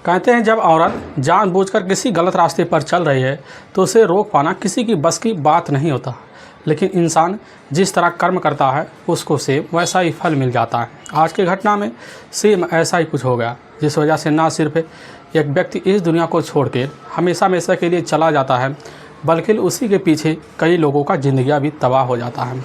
कहते हैं जब औरत जानबूझकर किसी गलत रास्ते पर चल रही है तो उसे रोक पाना किसी की बस की बात नहीं होता, लेकिन इंसान जिस तरह कर्म करता है उसको सेम वैसा ही फल मिल जाता है। आज की घटना में सेम ऐसा ही कुछ हो गया, जिस वजह से ना सिर्फ एक व्यक्ति इस दुनिया को छोड़ के हमेशा हमेशा के लिए चला जाता है, बल्कि उसी के पीछे कई लोगों का ज़िंदगी भी तबाह हो जाता है।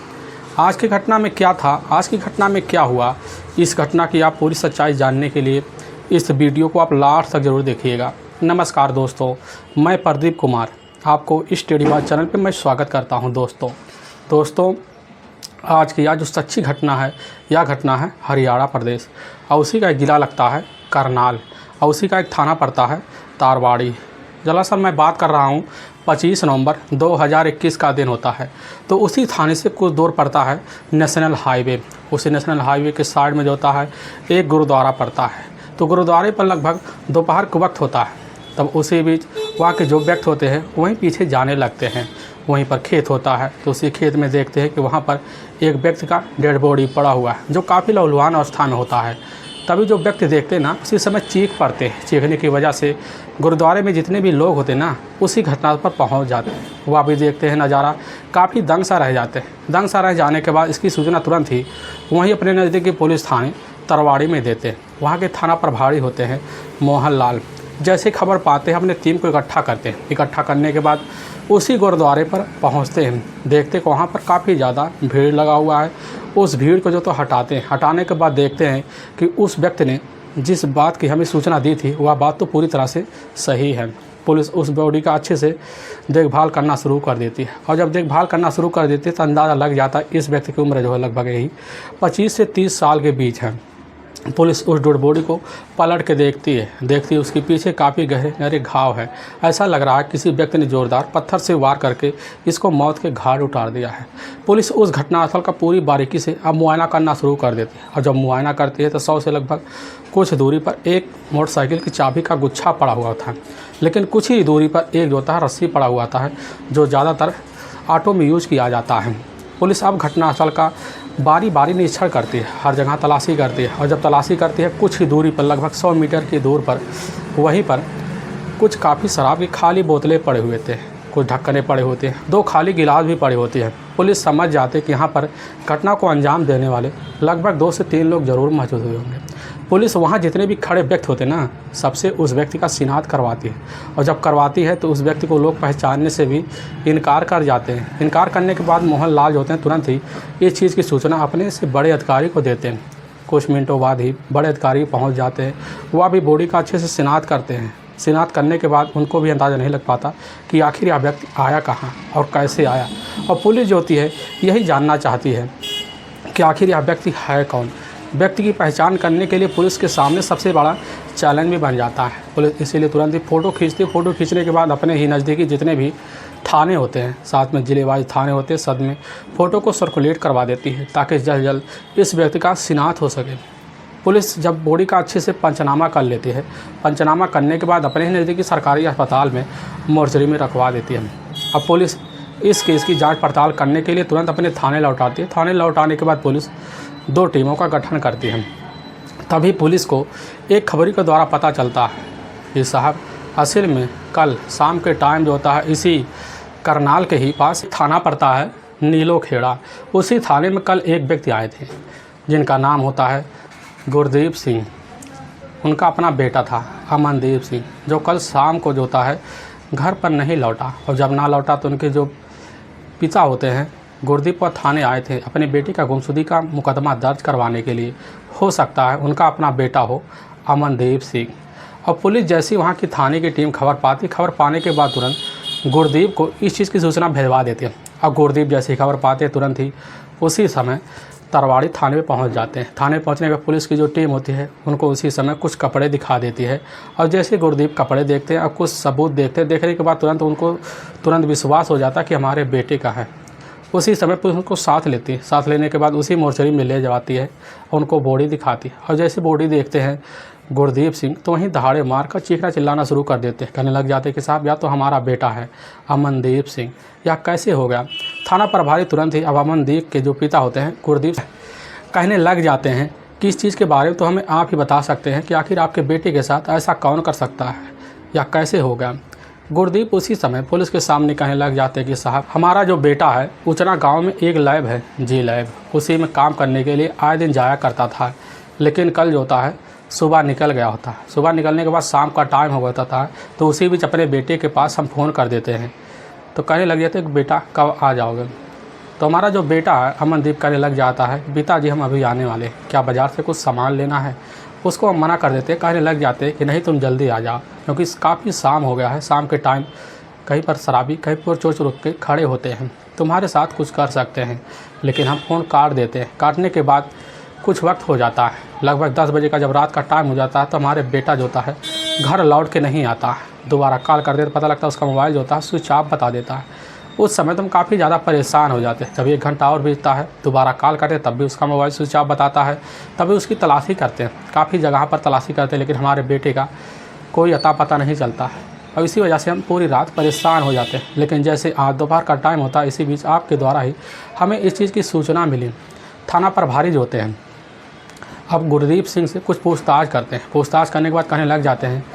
आज की घटना में क्या था, आज की घटना में क्या हुआ, इस घटना की आप पूरी सच्चाई जानने के लिए इस वीडियो को आप लास्ट तक ज़रूर देखिएगा। नमस्कार दोस्तों, मैं प्रदीप कुमार आपको इस स्टडी बात चैनल पे मैं स्वागत करता हूं। दोस्तों आज की यह जो सच्ची घटना है, यह घटना है हरियाणा प्रदेश और उसी का एक ज़िला लगता है करनाल और उसी का एक थाना पड़ता है तारवाड़ी। दरअसल मैं बात कर रहा हूँ 25 नवंबर 2021 का दिन होता है। तो उसी थाने से कुछ दूर पड़ता है नेशनल हाईवे। उसी नेशनल हाईवे के साइड में जो होता है एक गुरुद्वारा पड़ता है। तो गुरुद्वारे पर लगभग दोपहर का वक्त होता है। तब उसी बीच वहाँ के जो व्यक्ति होते हैं वहीं पीछे जाने लगते हैं। वहीं पर खेत होता है, तो उसी खेत में देखते हैं कि वहाँ पर एक व्यक्ति का डेड बॉडी पड़ा हुआ है जो काफ़ी लहूलुहान अवस्था में होता है। तभी जो व्यक्ति देखते हैं ना, उसी समय चीख पड़ते हैं। चीखने की वजह से गुरुद्वारे में जितने भी लोग होते हैं ना, उसी घटना पर पहुंच जाते हैं। वह भी देखते हैं नज़ारा, काफ़ी दंग सा रह जाते हैं। दंग सा रह जाने के बाद इसकी सूचना तुरंत ही वहीं अपने नज़दीकी पुलिस थाने तरवाड़ी में देते हैं। वहाँ के थाना प्रभारी होते हैं मोहन लाल। जैसे खबर पाते हैं अपने टीम को इकट्ठा करते हैं। इकट्ठा करने के बाद उसी गुरुद्वारे पर पहुंचते हैं। देखते हैं कि वहाँ पर काफ़ी ज़्यादा भीड़ लगा हुआ है। उस भीड़ को जो तो हटाते हैं। हटाने के बाद देखते हैं कि उस व्यक्ति ने जिस बात की हमें सूचना दी थी वह बात तो पूरी तरह से सही है। पुलिस उस बॉडी का अच्छे से देखभाल करना शुरू कर देती है और जब देखभाल करना शुरू कर देती है तो अंदाज़ा लग जाता है इस व्यक्ति की उम्र जो है लगभग यही 25 से 30 साल के बीच है। पुलिस उस डेड बॉडी को पलट के देखती है। उसके पीछे काफ़ी गहरे गहरे घाव है। ऐसा लग रहा है किसी व्यक्ति ने जोरदार पत्थर से वार करके इसको मौत के घाट उतार दिया है। पुलिस उस घटनास्थल का पूरी बारीकी से अब मुआयना करना शुरू कर देती है और जब मुआयना करती है तो 100 से लगभग कुछ दूरी पर एक मोटरसाइकिल की चाबी का गुच्छा पड़ा हुआ था, लेकिन कुछ ही दूरी पर एक जो होता है रस्सी पड़ा हुआ था जो ज़्यादातर ऑटो में यूज किया जाता है। पुलिस अब घटनास्थल का बारी बारी निरीक्षण करती है, हर जगह तलाशी करती है और जब तलाशी करती है कुछ ही दूरी पर लगभग 100 मीटर की दूर पर वहीं पर कुछ काफ़ी शराब की खाली बोतलें पड़े हुए थे, कुछ ढक्कने पड़े होते हैं, 2 खाली गिलास भी पड़े होते हैं। पुलिस समझ जाते कि यहाँ पर घटना को अंजाम देने वाले लगभग 2 से 3 लोग ज़रूर मौजूद हुए होंगे। पुलिस वहाँ जितने भी खड़े व्यक्ति होते ना, सबसे उस व्यक्ति का शिनाख्त करवाती है और जब करवाती है तो उस व्यक्ति को लोग पहचानने से भी इनकार कर जाते हैं। इनकार करने के बाद मोहन लाल जो होते हैं तुरंत ही इस चीज़ की सूचना अपने से बड़े अधिकारी को देते हैं। कुछ मिनटों बाद ही बड़े अधिकारी पहुँच जाते हैं। वह भी बॉडी का अच्छे से शिनाख्त करते हैं। शिनाख्त करने के बाद उनको भी अंदाज़ा नहीं लग पाता कि आखिर यह व्यक्ति आया कहाँ और कैसे आया। और पुलिस जो होती है यही जानना चाहती है कि आखिर यह व्यक्ति है कौन। व्यक्ति की पहचान करने के लिए पुलिस के सामने सबसे बड़ा चैलेंज भी बन जाता है। पुलिस इसीलिए तुरंत ही फ़ोटो खींचती है। फ़ोटो खींचने के बाद अपने ही नज़दीकी जितने भी थाने होते हैं, साथ में जिलेवाइज थाने होते हैं, सब में फ़ोटो को सर्कुलेट करवा देती है ताकि जल्द जल्द इस व्यक्ति का शिनाख्त हो सके। पुलिस जब बॉडी का अच्छे से पंचनामा कर लेती है, पंचनामा करने के बाद अपने ही नज़दीकी सरकारी अस्पताल में मोर्चरी में रखवा देती है। अब पुलिस इस केस की जांच पड़ताल करने के लिए तुरंत अपने थाने लौटाती है। थाने लौटाने के बाद पुलिस 2 टीमों का गठन करती है। तभी पुलिस को एक खबरी के द्वारा पता चलता है कि साहब असल में कल शाम के टाइम जो होता है इसी करनाल के ही पास थाना पड़ता है नीलो खेड़ा। उसी थाने में कल एक व्यक्ति आए थे जिनका नाम होता है गुरदीप सिंह। उनका अपना बेटा था अमनदीप सिंह, जो कल शाम को जो होता है घर पर नहीं लौटा और जब ना लौटा तो उनके जो पिता होते हैं गुरदीप पर थाने आए थे अपने बेटे का गुमशुदगी का मुकदमा दर्ज करवाने के लिए। हो सकता है उनका अपना बेटा हो अमनदीप सिंह। और पुलिस जैसी वहाँ की थाने की टीम खबर पाने के बाद तुरंत गुरदीप को इस चीज़ की सूचना भेजवा देते हैं। और गुरदीप जैसी खबर पाते तुरंत ही उसी समय तरवाड़ी थाने में पहुंच जाते हैं। थाने पहुंचने के बाद पुलिस की जो टीम होती है उनको उसी समय कुछ कपड़े दिखा देती है और जैसे गुरदीप कपड़े देखते हैं और कुछ सबूत देखते हैं, देखने के बाद तुरंत उनको विश्वास हो जाता है कि हमारे बेटे का है। उसी समय पुलिस उनको साथ लेती है। साथ लेने के बाद उसी मोर्चरी में ले जाती है और उनको बॉडी दिखाती है और जैसे बॉडी देखते हैं गुरदीप सिंह तो वहीं दहाड़े मार कर चीखना चिल्लाना शुरू कर देते हैं। कहने लग जाते हैं कि साहब या तो हमारा बेटा है अमनदीप सिंह, यह कैसे हो गया। थाना प्रभारी तुरंत ही अब अमनदीप के जो पिता होते हैं गुरदीप कहने लग जाते हैं किस चीज़ के बारे में तो हमें आप ही बता सकते हैं कि आखिर आपके बेटे के साथ ऐसा कौन कर सकता है या कैसे होगा। गुरदीप उसी समय पुलिस के सामने कहने लग जाते कि साहब, हमारा जो बेटा है उचना गांव में एक लैब है, जी लैब, उसी में काम करने के लिए आए दिन जाया करता था। लेकिन कल जो होता है सुबह निकल गया होता है। सुबह निकलने के बाद शाम का टाइम हो जाता था, तो उसी बीच अपने बेटे के पास हम फ़ोन कर देते हैं। तो कहने लग जाते कि बेटा कब आ जाओगे। तो हमारा जो बेटा है अमनदीप कहने लग जाता है पिताजी हम अभी आने वाले, क्या बाज़ार से कुछ सामान लेना है। उसको हम मना कर देते, कहने लग जाते कि नहीं तुम जल्दी आ जाओ, क्योंकि काफ़ी शाम हो गया है। शाम के टाइम कहीं पर शराबी कहीं पर चोच रुक के खड़े होते हैं, तुम्हारे साथ कुछ कर सकते हैं। लेकिन हम फ़ोन काट देते हैं। काटने के बाद कुछ वक्त हो जाता है, लगभग 10 बजे का जब रात का टाइम हो जाता है, तो हमारे बेटा जो होता है घर लौट के नहीं आता है। दोबारा कॉल कर देते, पता लगता है उसका मोबाइल जो होता है स्विच ऑफ बता देता है। उस समय तो हम काफ़ी ज़्यादा परेशान हो जाते हैं। जब 1 घंटा और बीतता है, दोबारा कॉल करते तब भी उसका मोबाइल स्विच ऑफ बताता है। तभी उसकी तलाशी करते हैं, काफ़ी जगह पर तलाशी करते हैं, लेकिन हमारे बेटे का कोई अता पता नहीं चलता है। और इसी वजह से हम पूरी रात परेशान हो जाते हैं। लेकिन जैसे आज दोपहर का टाइम होता है, इसी बीच आपके द्वारा ही हमें इस चीज़ की सूचना मिली। थाना प्रभारी जो होते हैं अब गुरदीप सिंह से कुछ पूछताछ करते हैं। पूछताछ करने के बाद कहने लग जाते हैं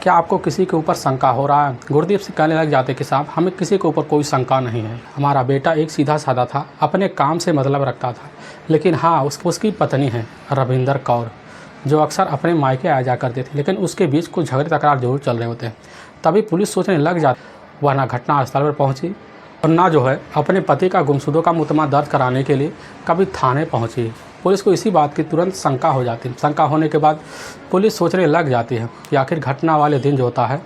क्या आपको किसी के ऊपर शंका हो रहा है। गुरदीप सिंह कहने लग जाते कि साहब हमें किसी के ऊपर कोई शंका नहीं है। हमारा बेटा एक सीधा साधा था, अपने काम से मतलब रखता था। लेकिन हाँ, उसकी पत्नी है रविंदर कौर, जो अक्सर अपने मायके आ जा करते थे, लेकिन उसके बीच कुछ झगड़े तकरार जरूर चल रहे होते हैं। तभी पुलिस सोचने लग जाती, वह ना घटनास्थल पर पहुँची और ना जो है अपने पति का गुमशुदों का मुकदमा दर्ज कराने के लिए कभी थाने पहुँची। पुलिस को इसी बात की तुरंत शंका हो जाती है। शंका होने के बाद पुलिस सोचने लग जाती है कि आखिर घटना वाले दिन जो होता है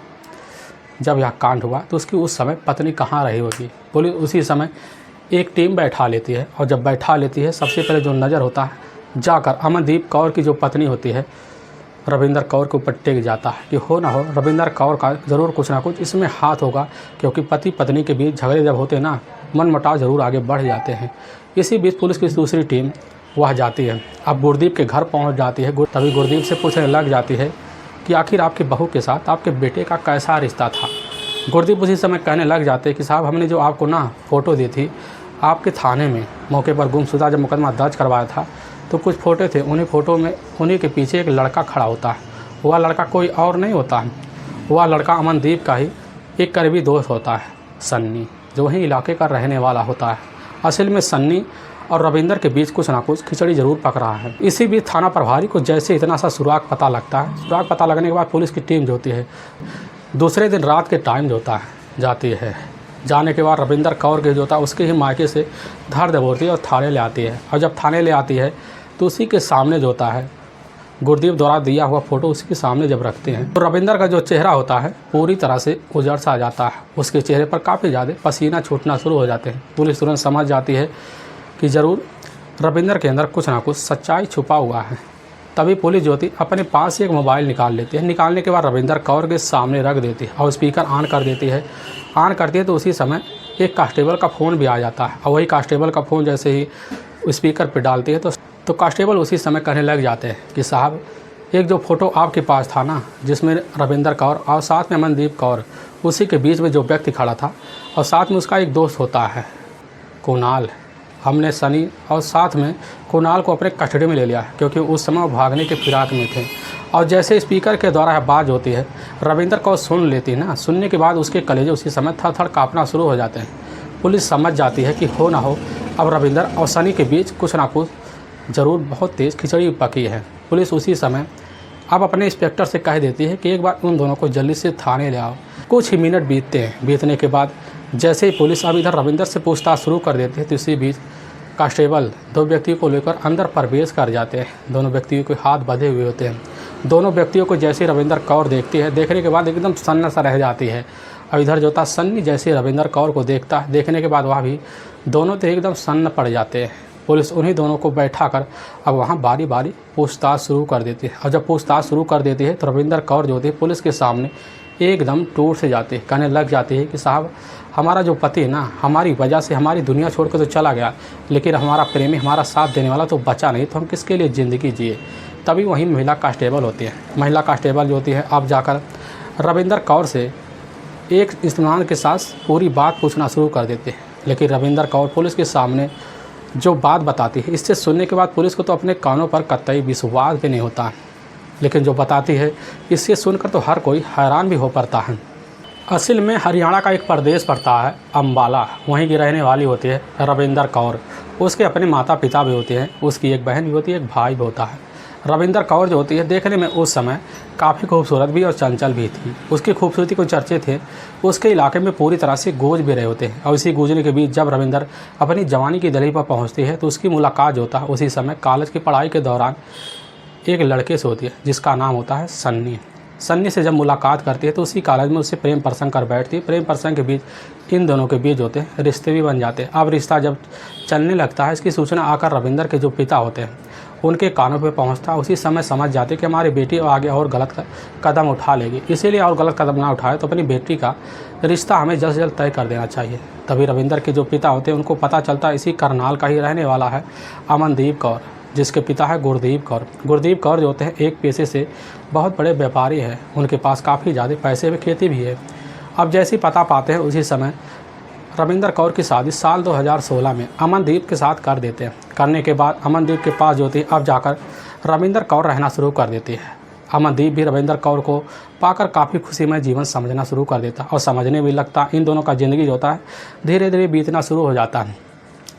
जब यह कांड हुआ, तो उसकी उस समय पत्नी कहाँ रही होगी। पुलिस उसी समय एक टीम बैठा लेती है, और जब बैठा लेती है सबसे पहले जो नज़र होता है जाकर अमनदीप कौर की जो पत्नी होती है रविंदर कौर के ऊपर टेक जाता है कि हो ना हो रविंदर कौर का ज़रूर कुछ ना कुछ इसमें हाथ होगा, क्योंकि पति पत्नी के बीच झगड़े जब होते हैं ना, मनमुटाव ज़रूर आगे बढ़ जाते हैं। इसी बीच पुलिस की दूसरी टीम वह जाती है। अब गुरदीप के घर पहुंच जाती है। तभी गुरदीप से पूछने लग जाती है कि आखिर आपकी बहू के साथ आपके बेटे का कैसा रिश्ता था। गुरदीप उसी समय कहने लग जाते कि साहब हमने जो आपको ना फ़ोटो दी थी आपके थाने में, मौके पर गुमशुदा जब मुकदमा दर्ज करवाया था, तो कुछ फ़ोटो थे। उन्हीं फ़ोटो में उन्हीं के पीछे एक लड़का खड़ा होता है। वह लड़का कोई और नहीं होता है, वह लड़का अमनदीप का ही एक करीबी दोस्त होता है, सन्नी, जो वहीं इलाके का रहने वाला होता है। असल में सन्नी और रविंदर के बीच कुछ ना कुछ खिचड़ी ज़रूर पक रहा है। इसी बीच थाना प्रभारी को जैसे इतना सा सुराग पता लगता है, सुराग पता लगने के बाद पुलिस की टीम जो होती है दूसरे दिन रात के टाइम जो होता है जाती है। जाने के बाद रविंदर कौर के जो होता है उसके ही मायके से धर दबोरती है और थाने ले आती है। और जब थाने ले आती है तो उसी के सामने जो होता है गुरदीप द्वारा दिया हुआ फ़ोटो उसी के सामने जब रखते हैं, तो रविंदर का जो चेहरा होता है पूरी तरह से उजड़ सा आ जाता है। उसके चेहरे पर काफ़ी ज़्यादा पसीना छूटना शुरू हो जाते हैं। पुलिस तुरंत समझ जाती है कि ज़रूर रविंदर के अंदर कुछ ना कुछ सच्चाई छुपा हुआ है। तभी पुलिस जो थी अपने पास से एक मोबाइल निकाल लेती है। निकालने के बाद रविंदर कौर के सामने रख देती है और स्पीकर ऑन कर देती है। ऑन करती है तो उसी समय एक कांस्टेबल का फ़ोन भी आ जाता है, और वही कांस्टेबल का फ़ोन जैसे ही स्पीकर पर डालती है तो कांस्टेबल उसी समय कहने लग जाते हैं कि साहब एक जो फ़ोटो आपके पास था ना, जिसमें रविंदर कौर और साथ में अमनदीप कौर, उसी के बीच में जो व्यक्ति खड़ा था और साथ में उसका एक दोस्त होता है कुणाल, हमने सनी और साथ में कुणाल को अपने कस्टडी में ले लिया, क्योंकि उस समय वो भागने के फिराक में थे। और जैसे स्पीकर के द्वारा बात होती है, रविंदर कौर सुन लेती है ना, सुनने के बाद उसके कलेजे उसी समय थर थर काँपना शुरू हो जाते हैं। पुलिस समझ जाती है कि हो ना हो अब रविंदर और सनी के बीच कुछ ना कुछ ज़रूर बहुत तेज़ खिचड़ी पकी है। पुलिस उसी समय अब अपने इंस्पेक्टर से कह देती है कि एक बार उन दोनों को जल्दी से थाने ले आओ। कुछ ही मिनट बीतते हैं। बीतने के बाद जैसे ही पुलिस अब इधर रविंदर से पूछताछ शुरू कर देती है, तो इसी बीच कांस्टेबल 2 व्यक्तियों को लेकर अंदर प्रवेश कर जाते हैं। दोनों व्यक्तियों के हाथ बंधे हुए होते हैं। दोनों व्यक्तियों को जैसे रविंदर कौर देखती है, देखने के बाद एकदम सन्न सा रह जाती है। और इधर जो था सन्नी जैसे रविंदर कौर को देखता है, देखने के बाद वह भी दोनों तो एकदम सन्न पड़ जाते हैं। पुलिस उन्हीं दोनों को बैठाकर अब वहाँ बारी बारी पूछताछ शुरू कर देती है। और जब पूछताछ शुरू कर देती है तो रविंदर कौर जो होती है पुलिस के सामने एकदम टूट से जाती है। कहने लग जाती है कि साहब हमारा जो पति है ना, हमारी वजह से हमारी दुनिया छोड़ कर तो चला गया, लेकिन हमारा प्रेमी, हमारा साथ देने वाला तो बचा नहीं, तो हम किसके लिए ज़िंदगी जिए। तभी वहीं महिला कांस्टेबल होती है। महिला कांस्टेबल जो होती है अब जाकर रविंदर कौर से एक इत्मीनान के साथ पूरी बात पूछना शुरू कर देते हैं। लेकिन रविंदर कौर पुलिस के सामने जो बात बताती है, इससे सुनने के बाद पुलिस को तो अपने कानों पर कतई विश्वास भी नहीं होता है, लेकिन जो बताती है इससे सुनकर तो हर कोई हैरान भी हो पड़ता है। असल में हरियाणा का एक प्रदेश पड़ता है अम्बाला, वहीं की रहने वाली होती है रविंदर कौर। उसके अपने माता पिता भी होते हैं, उसकी एक बहन भी होती है, एक भाई भी होता है। रविंदर कौर जो होती है देखने में उस समय काफ़ी खूबसूरत भी और चंचल भी थी। उसकी खूबसूरती को चर्चे थे उसके इलाके में पूरी तरह से गूंज भी रहे होते हैं। और इसी गूंजने के बीच जब रविंदर अपनी जवानी की दलील पर पहुँचती है तो उसकी मुलाकात जो होता है उसी समय कॉलेज की पढ़ाई के दौरान एक लड़के से होती है जिसका नाम होता है सन्नी। सन्नी से जब मुलाकात करती है तो उसी कॉलेज में उससे प्रेम प्रसंग कर बैठती है। प्रेम प्रसंग के बीच इन दोनों के बीच होते हैं रिश्ते भी बन जाते हैं। अब रिश्ता जब चलने लगता है इसकी सूचना आकर रविंदर के जो पिता होते हैं उनके कानों पे पहुंचता है। उसी समय समझ जाते कि हमारी बेटी आगे और गलत कदम उठा लेगी, इसीलिए और गलत कदम ना उठाए तो अपनी बेटी का रिश्ता हमें जल्द से जल्द तय कर देना चाहिए। तभी रविंदर के जो पिता होते हैं उनको पता चलता है इसी करनाल का ही रहने वाला है अमनदीप कौर, जिसके पिता है गुरदीप कौर। गुरदीप कौर जो होते हैं एक पेशे से बहुत बड़े व्यापारी हैं, उनके पास काफ़ी ज़्यादा पैसे भी खेती भी है। अब जैसे ही पता पाते हैं उसी समय रविंदर कौर की शादी साल 2016 में अमनदीप के साथ कर देते हैं। करने के बाद अमनदीप के पास जो होती है अब जाकर रविंदर कौर रहना शुरू कर देती है। अमनदीप भी रविंदर कौर को पाकर काफ़ी खुशीमय जीवन समझना शुरू कर देता और समझने भी लगता। इन दोनों का ज़िंदगी जो होता है धीरे धीरे बीतना शुरू हो जाता है।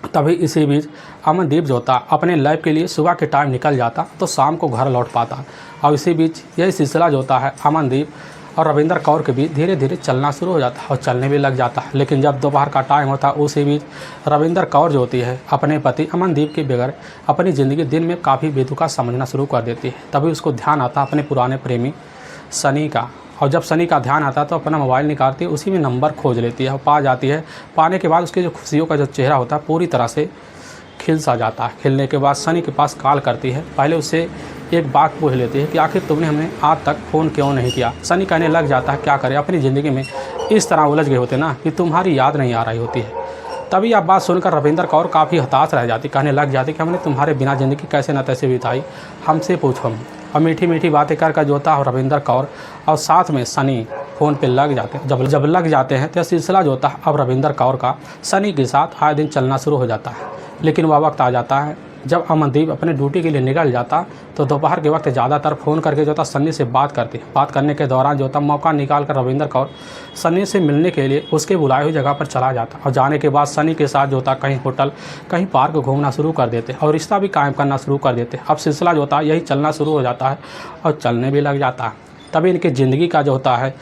तभी इसी बीच अमनदीप जो होता अपने लैब के लिए सुबह के टाइम निकल जाता तो शाम को घर लौट पाता। और इसी बीच यही सिलसिला जो होता है अमनदीप और रविंदर कौर के बीच धीरे धीरे चलना शुरू हो जाता है और चलने भी लग जाता है। लेकिन जब दोपहर का टाइम होता है उसी बीच रविंदर कौर जो होती है अपने पति अमनदीप के बगैर अपनी ज़िंदगी दिन में काफ़ी बेतुका समझना शुरू कर देती है। तभी उसको ध्यान आता अपने पुराने प्रेमी सनी का। और जब सनी का ध्यान आता है तो अपना मोबाइल निकालती है, उसी में नंबर खोज लेती है और पा जाती है। पाने के बाद उसके जो खुशियों का जो चेहरा होता है पूरी तरह से खिल सा जाता है। खिलने के बाद सनी के पास कॉल करती है। पहले उससे एक बात पूछ लेती है कि आखिर तुमने हमें आज तक फ़ोन क्यों नहीं किया। सनी कहने लग जाता है क्या करें, अपनी ज़िंदगी में इस तरह उलझ गए होते ना कि तुम्हारी याद नहीं आ रही होती है। तभी आप बात सुनकर रविंदर कौर काफ़ी हताश रह जाती, कहने लग जाती कि हमने तुम्हारे बिना ज़िंदगी कैसे न तैसे बिताई, हमसे पूछो। और मीठी मीठी बातें कर जो होता है रविंदर कौर और साथ में सनी फ़ोन पे लग जाते हैं। जब लग जाते हैं तो सिलसिला जो होता है अब रविंदर कौर का सनी के साथ आए दिन चलना शुरू हो जाता है। लेकिन वह वक्त आ जाता है जब अमनदीप अपने ड्यूटी के लिए निकल जाता तो दोपहर के वक्त ज़्यादातर फ़ोन करके जो था सन्नी से बात करती। बात करने के दौरान जो था मौका निकाल कर रविंदर कौर सन्नी से मिलने के लिए उसके बुलाई हुई जगह पर चला जाता और जाने के बाद सन्नी के साथ जो था कहीं होटल कहीं पार्क घूमना शुरू कर देते और रिश्ता भी कायम करना शुरू कर देते। अब सिलसिला जो होता है यही चलना शुरू हो जाता है और चलने भी लग जाता है। तभी इनकी ज़िंदगी का जो होता है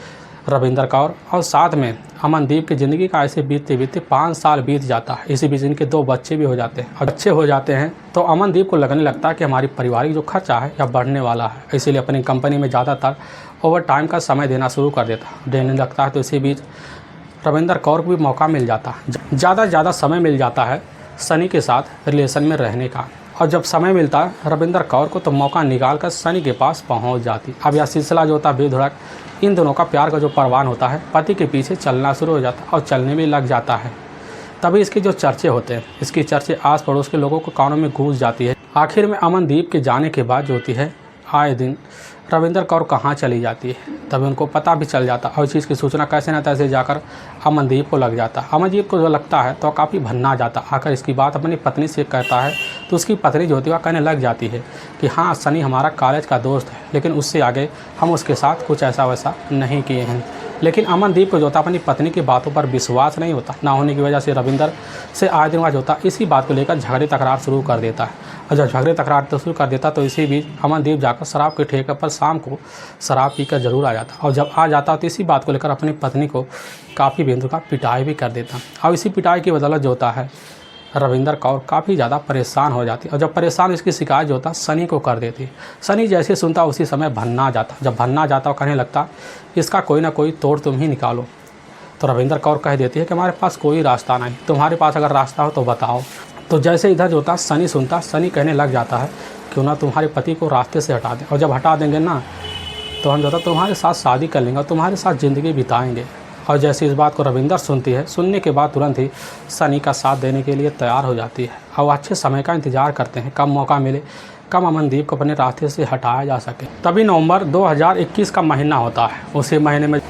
रविंदर कौर और साथ में अमनदीप की ज़िंदगी का ऐसे बीतते बीतते 5 साल बीत जाता है। इसी बीच इनके 2 बच्चे भी हो जाते हैं और बच्चे हो जाते हैं तो अमनदीप को लगने लगता है कि हमारी पारिवारिक जो खर्चा है यह बढ़ने वाला है, इसीलिए अपनी कंपनी में ज़्यादातर ओवर टाइम का समय देना शुरू कर देने लगता है। तो इसी बीच रविंदर कौर को भी मौका मिल जाता है, ज़्यादा समय मिल जाता है सनी के साथ रिलेशन में रहने का। और जब समय मिलता है रविंदर कौर को तो मौका निकाल कर सनी के पास पहुंच जाती। अब यह सिलसिला जो होता है बेधड़क इन दोनों का प्यार का जो परवान होता है पति के पीछे चलना शुरू हो जाता है और चलने भी लग जाता है। तभी इसके जो चर्चे होते हैं इसकी चर्चे आस पड़ोस के लोगों को कानों में गूंज जाती है। आखिर में अमनदीप के जाने के बाद जो होती है आए दिन रविंदर कौर कहाँ चली जाती है तभी उनको पता भी चल जाता और इस चीज़ की सूचना कैसे न तैसे जाकर अमनदीप को लग जाता। अमनदीप को जो लगता है तो काफ़ी भन्ना जाता। आकर इसकी बात अपनी पत्नी से कहता है तो उसकी पत्नी जो होती है वह कहने लग जाती है कि हाँ सनी हमारा कॉलेज का दोस्त है, लेकिन उससे आगे हम उसके साथ कुछ ऐसा वैसा नहीं किए हैं। लेकिन अमनदीप को जो होता अपनी पत्नी की बातों पर विश्वास नहीं होता, ना होने की वजह से रविंदर से आए दिन वह जो होता इसी बात को लेकर झगड़े तकरार शुरू कर देता है। और जब झगड़े तकरार तो शुरू कर देता तो इसी बीच अमनदीप जाकर शराब के ठेके पर शाम को शराब पीकर ज़रूर आ जाता और जब आ जाता तो इसी बात को लेकर अपनी पत्नी को काफ़ी बेंदुका पिटाई भी कर देता। और इसी पिटाई की बदौलत जो होता है रविंदर कौर काफ़ी ज़्यादा परेशान हो जाती और जब परेशान इसकी शिकायत जो होता सनी को कर देती। सनी जैसे सुनता उसी समय भन्ना जाता। जब भन्ना जाता और कहने लगता इसका कोई ना कोई तोड़ तुम ही निकालो। तो रविंदर कौर कह देती है कि हमारे पास कोई रास्ता नहीं, तुम्हारे पास अगर रास्ता हो तो बताओ। तो जैसे इधर जो होता सनी सुनता, सनी कहने लग जाता है क्यों ना तुम्हारे पति को रास्ते से हटा दें, और जब हटा देंगे ना तो हम जो होता तुम्हारे साथ शादी कर लेंगे और तुम्हारे साथ ज़िंदगी बिताएंगे। और जैसे इस बात को रविंदर सुनती है, सुनने के बाद तुरंत ही सनी का साथ देने के लिए तैयार हो जाती है और वो अच्छे समय का इंतज़ार करते हैं, कब मौका मिले, कब अमनदीप को अपने रास्ते से हटाया जा सके। तभी नवंबर 2021 का महीना होता है। उसी महीने में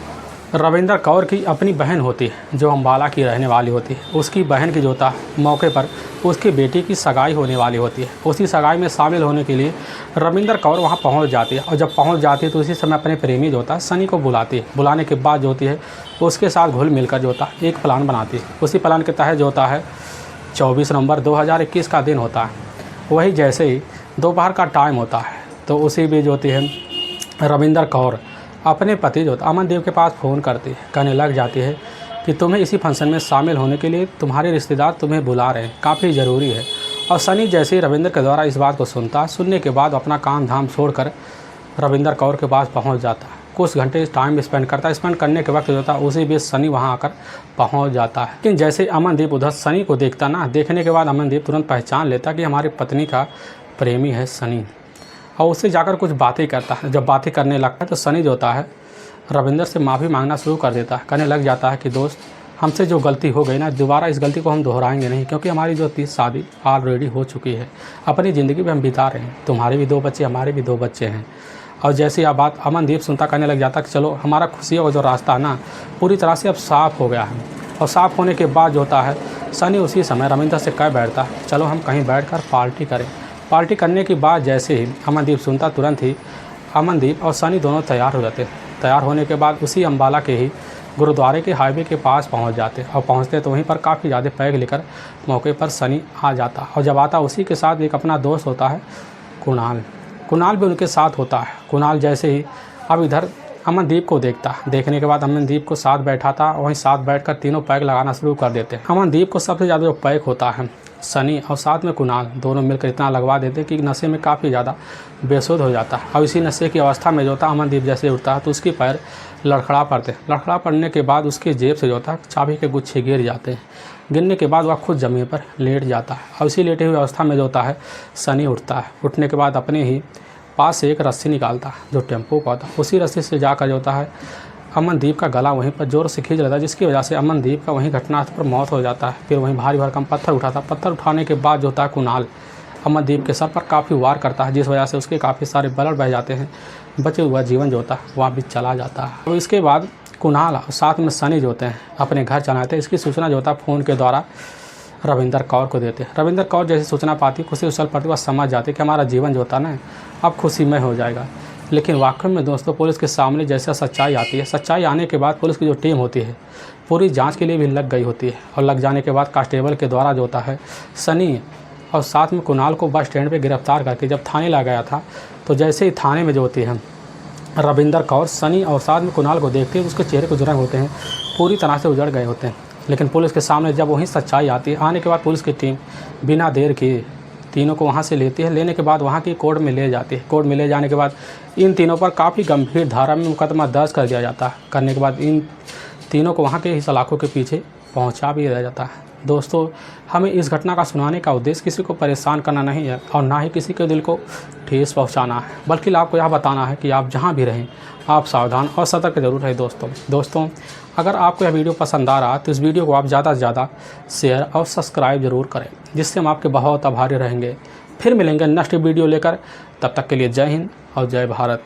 रविंदर कौर की अपनी बहन होती है जो अम्बाला की रहने वाली होती है। उसकी बहन की जो था मौके पर उसकी बेटी की सगाई होने वाली होती है। उसी सगाई में शामिल होने के लिए रविंदर कौर वहां पहुंच जाती है और जब पहुंच जाती है तो उसी समय अपने प्रेमी जो था सनी को बुलाती है। बुलाने के बाद जो होती है उसके साथ घुल मिलकर जो था एक प्लान बनाती है। उसी प्लान के तहत जो होता है 24 नवंबर 2021 का दिन होता है। वही जैसे ही दोपहर का टाइम होता है तो उसी बीच होती है रविंदर कौर अपने पति जो अमनदीप के पास फ़ोन करती है, कहने लग जाती है कि तुम्हें इसी फंक्शन में शामिल होने के लिए तुम्हारे रिश्तेदार तुम्हें बुला रहे हैं, काफ़ी ज़रूरी है। और सनी जैसे ही रविंदर के द्वारा इस बात को सुनता, सुनने के बाद अपना काम धाम छोड़कर रविंदर कौर के पास पहुंच जाता है। कुछ घंटे टाइम स्पेंड करता है। स्पेंड करने के वक्त जो था उसी बीच सनी वहां आकर पहुंच जाता है। लेकिन जैसे अमनदीप उधर सनी को देखता ना, देखने के बाद अमनदीप तुरंत पहचान लेता कि हमारी पत्नी का प्रेमी है सनी, और उससे जाकर कुछ बातें करता है। जब बातें करने लगता है तो सनी जो होता है रविंदर से माफ़ी मांगना शुरू कर देता है। कहने लग जाता है कि दोस्त, हमसे जो गलती हो गई ना, दोबारा इस गलती को हम दोहराएंगे नहीं, क्योंकि हमारी जो थी शादी ऑलरेडी हो चुकी है। अपनी ज़िंदगी में हम बिता रहे हैं, तुम्हारे भी 2 बच्चे, हमारे भी 2 बच्चे हैं। और जैसे यह बात अमनदीप सुनता, कहने लग जाता कि चलो हमारा खुशियों का जो रास्ता है ना पूरी तरह से अब साफ़ हो गया है। और साफ़ होने के बाद जो होता है सनी उसी समय रविंदर से कह बैठता है चलो हम कहीं बैठकर पार्टी करें। पार्टी करने के बाद जैसे ही अमनदीप सुनता, तुरंत ही अमनदीप और सनी दोनों तैयार हो जाते। तैयार होने के बाद उसी अम्बाला के ही गुरुद्वारे के हाईवे के पास पहुंच जाते और पहुंचते तो वहीं पर काफ़ी ज़्यादा पैग लेकर मौके पर सनी आ जाता। और जब आता उसी के साथ एक अपना दोस्त होता है कुणाल। कुणाल भी उनके साथ होता है। कुणाल जैसे ही अब इधर अमनदीप को देखता, देखने के बाद अमनदीप को साथ बैठा था, वहीं साथ बैठकर तीनों पैग लगाना शुरू कर देते। अमनदीप को सबसे ज़्यादा जो पैग होता है सनी और साथ में कुणाल दोनों मिलकर इतना लगवा देते कि नशे में काफ़ी ज़्यादा बेसुध हो जाता है। और इसी नशे की अवस्था में जो होता अमनदीप जैसे उठता है तो उसके पैर लड़खड़ा पड़ते। लड़खड़ा पड़ने के बाद उसकी जेब से जो होता है चाबी के गुच्छे गिर जाते हैं। गिरने के बाद वह खुद ज़मीन पर लेट जाता है। और इसी लेटे हुए अवस्था में जो होता है सनी उठता है। उठने के बाद अपने ही पास से एक रस्सी निकालता है जो टेम्पो का होता है। उसी रस्सी से जाकर जो होता है अमनदीप का गला वहीं पर जोर से खींच लेता है, जिसकी वजह से अमनदीप का वहीं घटनास्थल पर मौत हो जाता है। फिर वहीं भारी भरकम पत्थर उठाता। पत्थर उठाने के बाद जो होता है कुणाल अमनदीप के सर पर काफ़ी वार करता है, जिस वजह से उसके काफ़ी सारे ब्लड बह जाते हैं। बचे हुआ जीवन जो होता है वह भी चला जाता है। तो इसके बाद कुणाल और साथ में सनी जो होते हैं अपने घर चले आते हैं। इसकी सूचना जो होता है फ़ोन के द्वारा रविंदर कौर को देते हैं। रविंदर कौर जैसी सूचना पाती, खुशी उछल पड़ती, वह समझ जाती कि हमारा जीवन जो होता है ना अब खुशीमय हो जाएगा। लेकिन वाकई में दोस्तों पुलिस के सामने जैसे सच्चाई आती है, सच्चाई आने के बाद पुलिस की जो टीम होती है पूरी जांच के लिए भी लग गई होती है। और लग जाने के बाद कांस्टेबल के द्वारा जो होता है सनी और साथ में कुणाल को बस स्टैंड पे गिरफ्तार करके जब थाने ला गया था, तो जैसे ही थाने में जो होती है रविंदर कौर सनी और साथ में कुणाल को देखते हैं उसके चेहरे को जो रंग होते हैं पूरी तरह से उजड़ गए होते हैं। लेकिन पुलिस के सामने जब वही सच्चाई आती है, आने के बाद पुलिस की टीम बिना देर किए तीनों को वहाँ से लेती है। लेने के बाद वहाँ की कोर्ट में ले जाती है। कोर्ट में ले जाने के बाद इन तीनों पर काफ़ी गंभीर धारा में मुकदमा दर्ज कर दिया जाता है। करने के बाद इन तीनों को वहाँ के ही सलाखों के पीछे पहुँचा भी दिया जाता है। दोस्तों, हमें इस घटना का सुनाने का उद्देश्य किसी को परेशान करना नहीं है और ना ही किसी के दिल को ठेस पहुँचाना है, बल्कि आपको यह बताना है कि आप जहाँ भी रहें आप सावधान और सतर्क जरूर रहें। दोस्तों, अगर आपको यह वीडियो पसंद आ रहा तो इस वीडियो को आप ज़्यादा से ज़्यादा शेयर और सब्सक्राइब जरूर करें, जिससे हम आपके बहुत आभारी रहेंगे। फिर मिलेंगे नेक्स्ट वीडियो लेकर, तब तक के लिए जय हिंद और जय भारत।